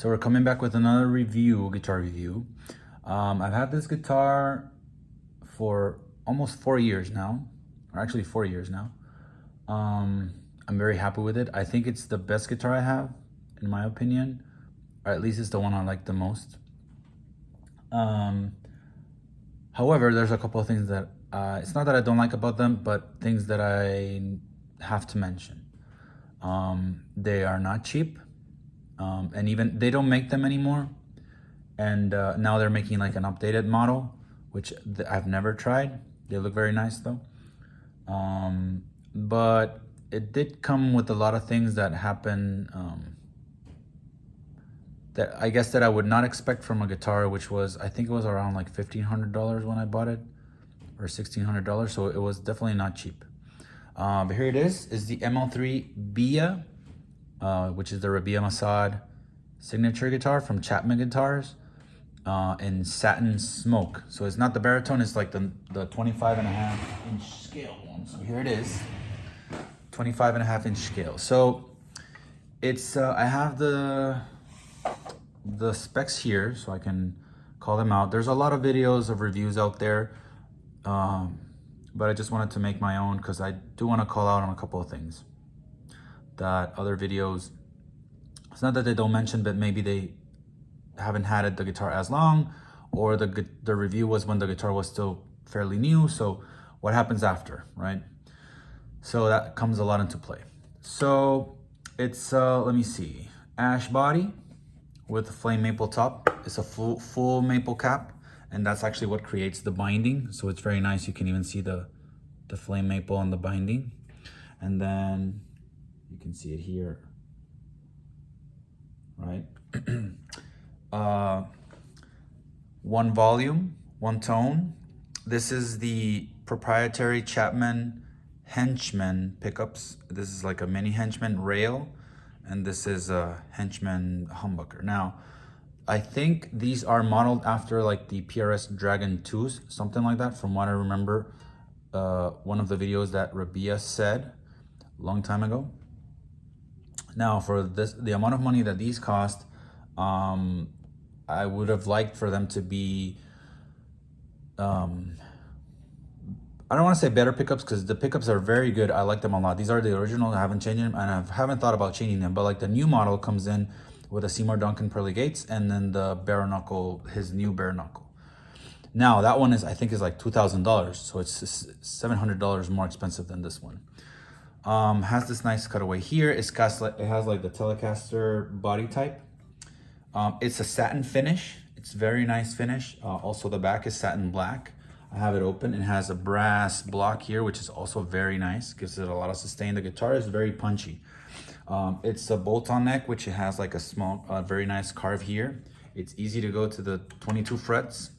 So we're coming back with another guitar review. I've had this guitar for almost 4 years now, or actually 4 years now. I'm very happy with it. I think it's the best guitar I have, in my opinion, or at least it's the one I like the most. However, there's a couple of things that, it's not that I don't like about them, but things that I have to mention. They are not cheap. And even they don't make them anymore, and now they're making like an updated model, which I've never tried. They look very nice though, but it did come with a lot of things that happen that I guess that I would not expect from a guitar, which was, I think it was around like $1,500 when I bought it, or $1,600, so it was definitely not cheap. But here it is the ML3 which is the Rabea Masad signature guitar from Chapman Guitars, in satin smoke. So it's not the baritone, it's like the 25.5-inch scale one. So here it is, 25.5-inch scale. So it's I have the specs here, so I can call them out. There's a lot of videos of reviews out there, but I just wanted to make my own because I do want to call out on a couple of things that other videos, it's not that they don't mention, but maybe they haven't had the guitar as long, or the review was when the guitar was still fairly new. So what happens after, right? So that comes a lot into play. So it's let me see, ash body with a flame maple top. It's a full maple cap, and that's actually what creates the binding. So it's very nice. You can even see the flame maple on the binding, and then you can see it here, right? One volume, one tone. This is the proprietary Chapman Henchman Pickups. This is like a mini Henchman rail, and this is a Henchman humbucker. Now, I think these are modeled after like the PRS Dragon 2s, something like that, from what I remember. One of the videos that Rabea said a long time ago. Now, for the amount of money that these cost, I would have liked for them to be, I don't want to say better pickups, because the pickups are very good. I like them a lot. These are the original. I haven't changed them, and I haven't thought about changing them. But like the new model comes in with a Seymour Duncan pearly gates, and then the bare knuckle, his new bare knuckle. Now that one is, I think, is like $2,000, so it's $700 more expensive than this one. Has this nice cutaway here. It has like the Telecaster body type. It's a satin finish. It's very nice finish. Also the back is satin black. I have it open. It has a brass block here, which is also very nice. Gives it a lot of sustain. The guitar is very punchy. It's a bolt-on neck, which it has like a small, very nice carve here. It's easy to go to the 22 frets.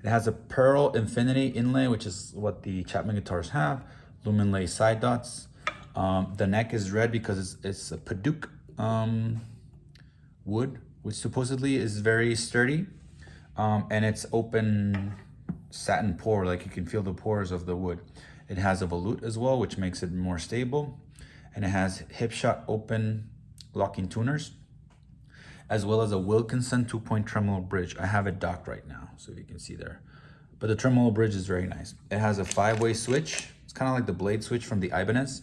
It has a pearl infinity inlay, which is what the Chapman guitars have. Lumen lay side dots. The neck is red because it's a Paduk wood, which supposedly is very sturdy, and it's open satin pore, like you can feel the pores of the wood. It has a volute as well, which makes it more stable, and it has hip shot open locking tuners, as well as a Wilkinson 2-point tremolo bridge. I have it docked right now, so you can see there, but the tremolo bridge is very nice. It has a 5-way switch. It's kind of like the blade switch from the Ibanez.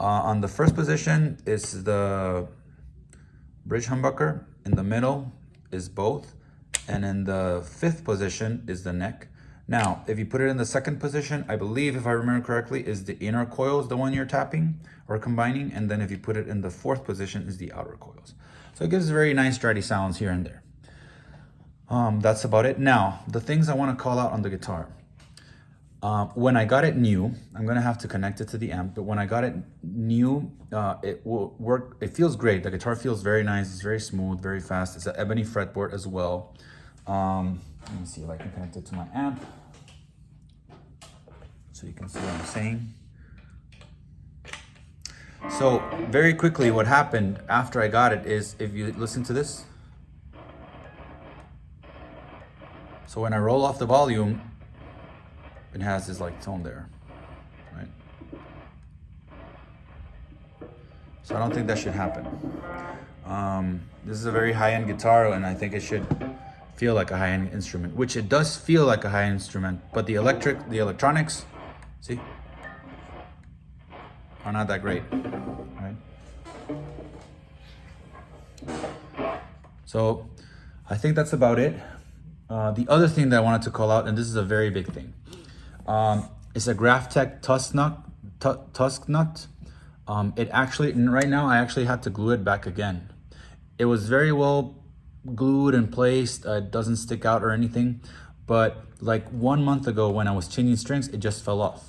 On the first position is the bridge humbucker. In the middle is both. And in the 5th position is the neck. Now, if you put it in the 2nd position, I believe, if I remember correctly, is the inner coils, the one you're tapping or combining. And then if you put it in the 4th position is the outer coils. So it gives very nice stridey sounds here and there. That's about it. Now, the things I want to call out on the guitar. When I got it new, I'm gonna have to connect it to the amp, but when I got it new, it will work. It feels great. The guitar feels very nice. It's very smooth, very fast. It's an ebony fretboard as well. Let me see if I can connect it to my amp so you can see what I'm saying. So very quickly, what happened after I got it is, if you listen to this, so when I roll off the volume, it has this like tone there, right? So I don't think that should happen. This is a very high-end guitar, and I think it should feel like a high-end instrument, which it does feel like a high-end instrument, but the electronics, see, are not that great, right? So I think that's about it. The other thing that I wanted to call out, and this is a very big thing, it's a Graphtec Tusk nut. It actually, right now, I actually had to glue it back again. It was very well glued and placed. It doesn't stick out or anything. But like 1 month ago when I was changing strings, it just fell off.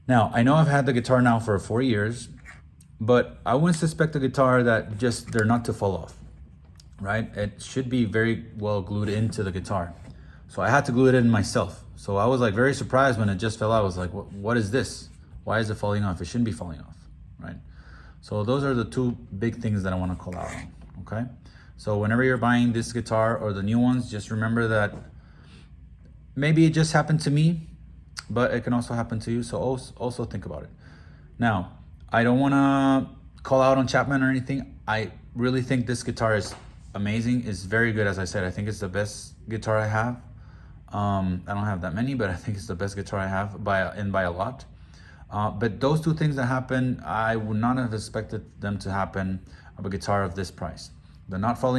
Now, I know I've had the guitar now for 4 years, but I wouldn't suspect a guitar that just, they're not to fall off, right? It should be very well glued into the guitar. So I had to glue it in myself. So I was like very surprised when it just fell out. I was like, what is this? Why is it falling off? It shouldn't be falling off, right? So those are the two big things that I want to call out on, okay? So whenever you're buying this guitar or the new ones, just remember that maybe it just happened to me, but it can also happen to you. So also think about it. Now, I don't want to call out on Chapman or anything. I really think this guitar is amazing. It's very good, as I said. I think it's the best guitar I have. I don't have that many, but I think it's the best guitar I have by a lot. But those two things that happened, I would not have expected them to happen of a guitar of this price. The not falling